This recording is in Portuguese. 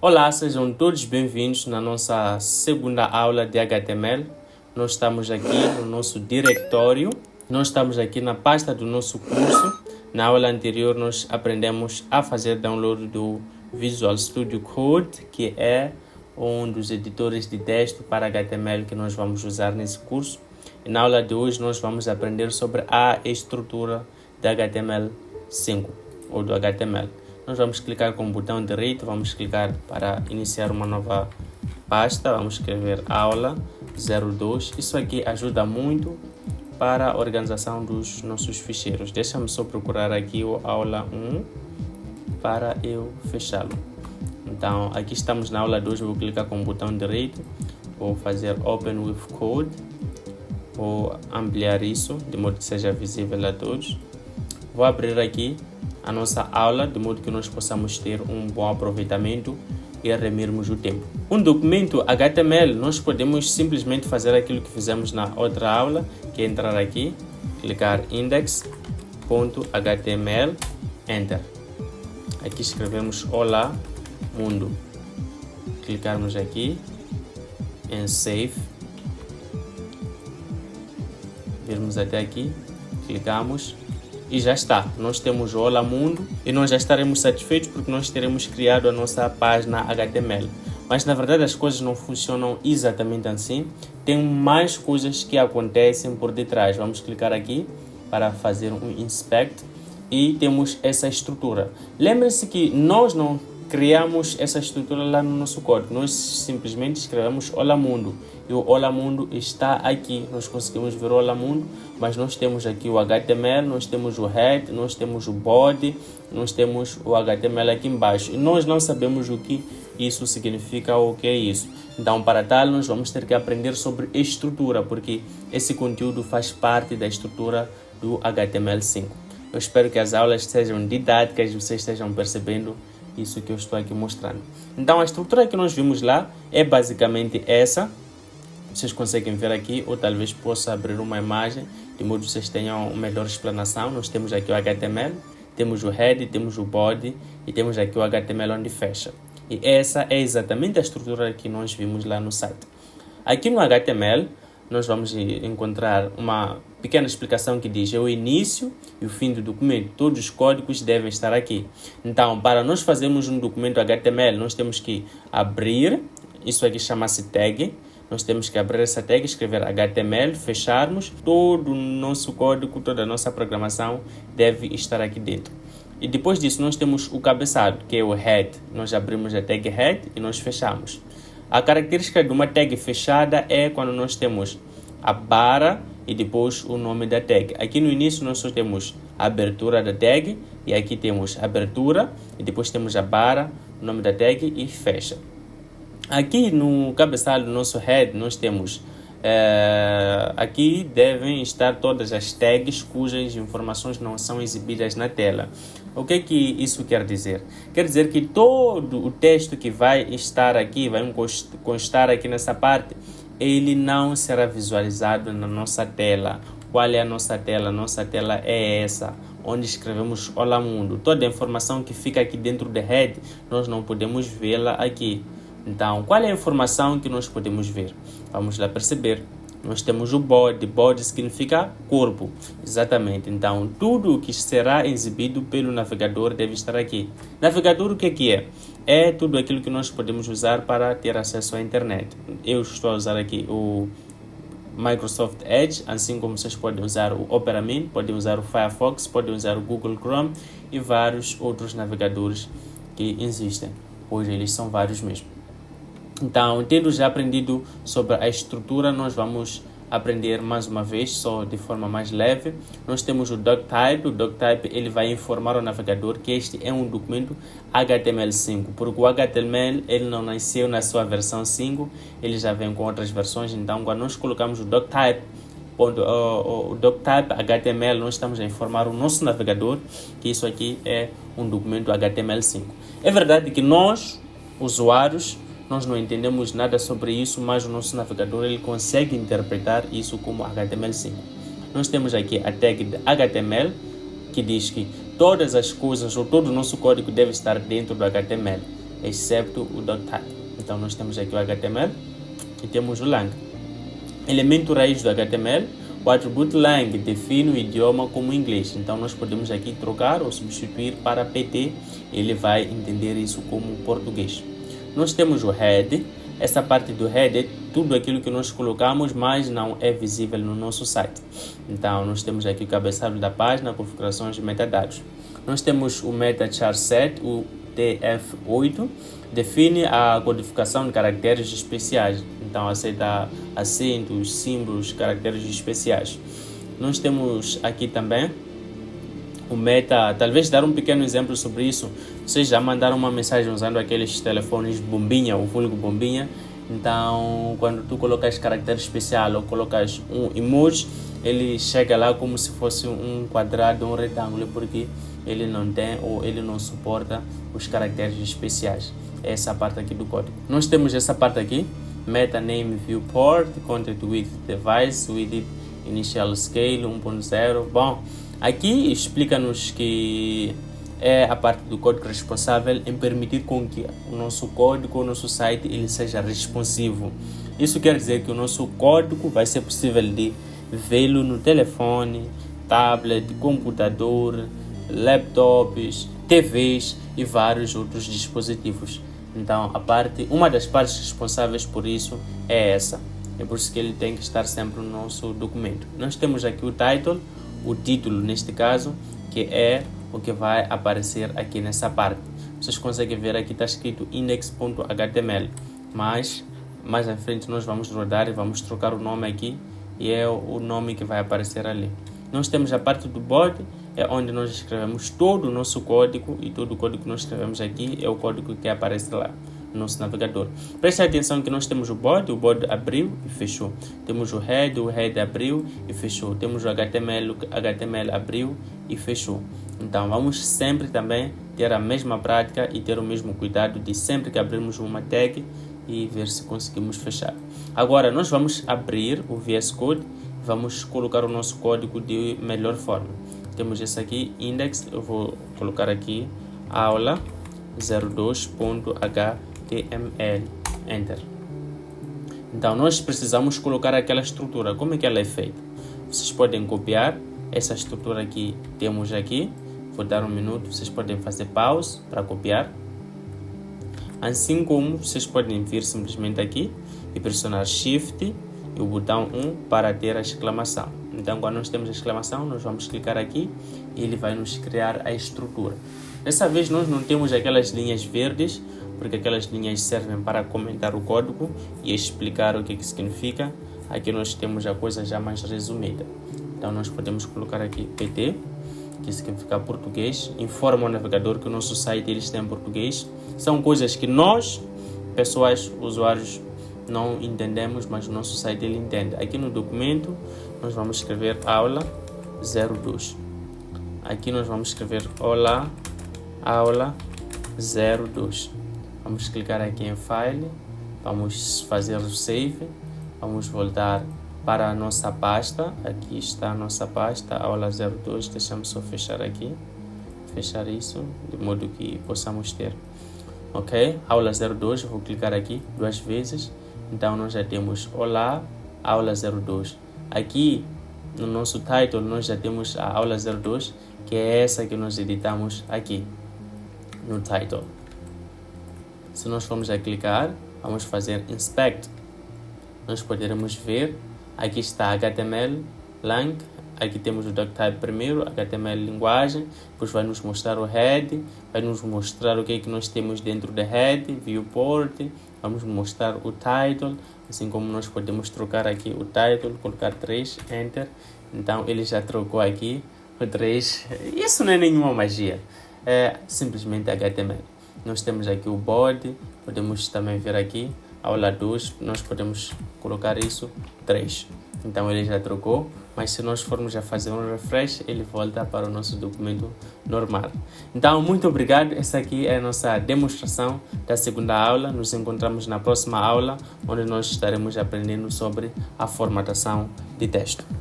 Olá, sejam todos bem-vindos na nossa segunda aula de HTML. Nós estamos aqui no nosso diretório, nós estamos aqui na pasta do nosso curso. Na aula anterior nós aprendemos a fazer download do Visual Studio Code, que é um dos editores de texto para HTML que nós vamos usar nesse curso. E na aula de hoje nós vamos aprender sobre a estrutura de HTML5 ou do HTML. Nós vamos clicar com o botão direito, vamos clicar para iniciar uma nova pasta, vamos escrever aula 02. Isso aqui ajuda muito para a organização dos nossos ficheiros. Deixa-me só procurar aqui o aula 1 para eu fechá-lo. Então, aqui estamos na aula 2, vou clicar com o botão direito, vou fazer Open with Code, vou ampliar isso de modo que seja visível a todos. Vou abrir aqui a nossa aula, de modo que nós possamos ter um bom aproveitamento e remirmos o tempo. Um documento HTML, nós podemos simplesmente fazer aquilo que fizemos na outra aula, que é entrar aqui, clicar index.html, enter. Aqui escrevemos olá mundo. Clicarmos aqui em save. Virmos até aqui, clicamos. E já está, nós temos o Olá Mundo e nós já estaremos satisfeitos porque nós teremos criado a nossa página HTML. Mas na verdade as coisas não funcionam exatamente assim, tem mais coisas que acontecem por detrás. Vamos clicar aqui para fazer um inspect e temos essa estrutura. Lembre-se que nós não criamos essa estrutura lá no nosso código, nós simplesmente escrevemos Olá Mundo e o Olá Mundo está aqui, nós conseguimos ver o Olá Mundo, mas nós temos aqui o HTML, nós temos o head, nós temos o body, nós temos o HTML aqui embaixo e nós não sabemos o que isso significa ou o que é isso. Então, para tal, nós vamos ter que aprender sobre estrutura, porque esse conteúdo faz parte da estrutura do HTML5. Eu espero que as aulas sejam didáticas e vocês estejam percebendo isso que eu estou aqui mostrando. Então, a estrutura que nós vimos lá é basicamente essa. Vocês conseguem ver aqui, ou talvez possa abrir uma imagem, de modo que vocês tenham uma melhor explanação. Nós temos aqui o HTML, temos o head, temos o body e temos aqui o HTML onde fecha. E essa é exatamente a estrutura que nós vimos lá no site. Aqui no HTML, nós vamos encontrar uma pequena explicação que diz o início e o fim do documento. Todos os códigos devem estar aqui. Então, para nós fazermos um documento HTML, nós temos que abrir, isso aqui chama-se tag. Nós temos que abrir essa tag, escrever HTML, fecharmos. Todo o nosso código, toda a nossa programação deve estar aqui dentro. E depois disso, nós temos o cabeçalho, que é o head. Nós abrimos a tag head e nós fechamos. A característica de uma tag fechada é quando nós temos a barra e depois o nome da tag. Aqui no início nós só temos a abertura da tag e aqui temos a abertura e depois temos a barra, o nome da tag e fecha. Aqui no cabeçalho do nosso head nós temos, aqui devem estar todas as tags cujas informações não são exibidas na tela. O que isso quer dizer? Quer dizer que todo o texto que vai estar aqui, vai constar aqui nessa parte, ele não será visualizado na nossa tela. Qual é a nossa tela? Nossa tela é essa, onde escrevemos Olá Mundo. Toda a informação que fica aqui dentro do head, nós não podemos vê-la aqui. Então, qual é a informação que nós podemos ver? Vamos lá perceber. Nós temos o body. Body significa corpo. Exatamente. Então, tudo o que será exibido pelo navegador deve estar aqui. Navegador, o que é? É tudo aquilo que nós podemos usar para ter acesso à internet. Eu estou a usar aqui o Microsoft Edge, assim como vocês podem usar o Opera Mini, podem usar o Firefox, podem usar o Google Chrome e vários outros navegadores que existem. Hoje eles são vários mesmo. Então, tendo já aprendido sobre a estrutura, nós vamos aprender mais uma vez, só de forma mais leve. Nós temos o doctype. O doctype ele vai informar ao navegador que este é um documento HTML5, porque o HTML ele não nasceu na sua versão 5, ele já vem com outras versões. Então, quando nós colocamos o doctype HTML, nós estamos a informar o nosso navegador que isso aqui é um documento HTML5. É verdade que nós, usuários, nós não entendemos nada sobre isso, mas o nosso navegador ele consegue interpretar isso como HTML5. Nós temos aqui a tag de HTML, que diz que todas as coisas ou todo o nosso código deve estar dentro do HTML. excepto o doctype. Então nós temos aqui o HTML e temos o lang. Elemento raiz do HTML, o atributo lang define o idioma como inglês. Então nós podemos aqui trocar ou substituir para PT, ele vai entender isso como português. Nós temos o head. Essa parte do head é tudo aquilo que nós colocamos, mas não é visível no nosso site. Então nós temos aqui o cabeçalho da página, configurações de metadados. Nós temos o meta char set, o TF8, define a codificação de caracteres especiais. Então aceita acentos, símbolos, caracteres especiais. Nós temos aqui também o meta, talvez dar um pequeno exemplo sobre isso. Vocês já mandaram uma mensagem usando aqueles telefones bombinha, o vulgo bombinha. Então, quando tu colocas caractere especial ou colocas um emoji, ele chega lá como se fosse um quadrado, um retângulo, porque ele não tem ou ele não suporta os caracteres especiais. Essa parte aqui do código. Nós temos essa parte aqui, meta name viewport, content with device, with initial scale 1.0. Bom, aqui explica-nos que é a parte do código responsável em permitir com que o nosso código, o nosso site, ele seja responsivo. Isso quer dizer que o nosso código vai ser possível de vê-lo no telefone, tablet, computador, laptops, TVs e vários outros dispositivos. Então, uma das partes responsáveis por isso é essa. É por isso que ele tem que estar sempre no nosso documento. Nós temos aqui o title, o título neste caso, que é o que vai aparecer aqui nessa parte. Vocês conseguem ver aqui está escrito index.html, mas mais à frente nós vamos rodar e vamos trocar o nome aqui e é o nome que vai aparecer ali. Nós temos a parte do body, é onde nós escrevemos todo o nosso código e todo o código que nós escrevemos aqui é o código que aparece lá no nosso navegador. Preste atenção que nós temos o body abriu e fechou. Temos o head abriu e fechou. Temos o HTML abriu e fechou. Então vamos sempre também ter a mesma prática e ter o mesmo cuidado de sempre que abrirmos uma tag e ver se conseguimos fechar. Agora nós vamos abrir o VS Code e vamos colocar o nosso código de melhor forma. Temos esse aqui, index, eu vou colocar aqui aula 02.html, enter. Então nós precisamos colocar aquela estrutura. Como é que ela é feita? Vocês podem copiar essa estrutura que temos aqui. Vou dar um minuto, vocês podem fazer pause para copiar. Assim como vocês podem vir simplesmente aqui e pressionar Shift e o botão 1 para ter a exclamação. Então quando nós temos a exclamação, nós vamos clicar aqui e ele vai nos criar a estrutura. Dessa vez nós não temos aquelas linhas verdes, porque aquelas linhas servem para comentar o código e explicar o que significa. Aqui nós temos a coisa já mais resumida. Então nós podemos colocar aqui PT, que significa português, informa o navegador que o nosso site ele está em português. São coisas que nós, pessoas, usuários, não entendemos, mas o nosso site ele entende. Aqui no documento nós vamos escrever aula 02. Aqui nós vamos escrever olá, aula 02. Vamos clicar aqui em file, vamos fazer o save, vamos voltar para a nossa pasta. Aqui está a nossa pasta, aula 02. Deixamos só fechar aqui, fechar isso, de modo que possamos ter. Ok, aula 02, eu vou clicar aqui 2 vezes. Então nós já temos olá, aula 02. Aqui no nosso title nós já temos a aula 02, que é essa que nós editamos aqui no title. Se nós formos a clicar, vamos fazer inspect. Nós poderemos ver, aqui está HTML, lang, aqui temos o doctype primeiro, HTML linguagem, depois vai nos mostrar o head, vai nos mostrar o que é que nós temos dentro da head, viewport, vamos mostrar o title, assim como nós podemos trocar aqui o title, colocar 3, enter. Então ele já trocou aqui o 3, isso não é nenhuma magia, é simplesmente HTML. Nós temos aqui o body, podemos também ver aqui, aula 2, nós podemos colocar isso 3. Então ele já trocou, mas se nós formos a fazer um refresh, ele volta para o nosso documento normal. Então, muito obrigado. Essa aqui é a nossa demonstração da segunda aula. Nos encontramos na próxima aula, onde nós estaremos aprendendo sobre a formatação de texto.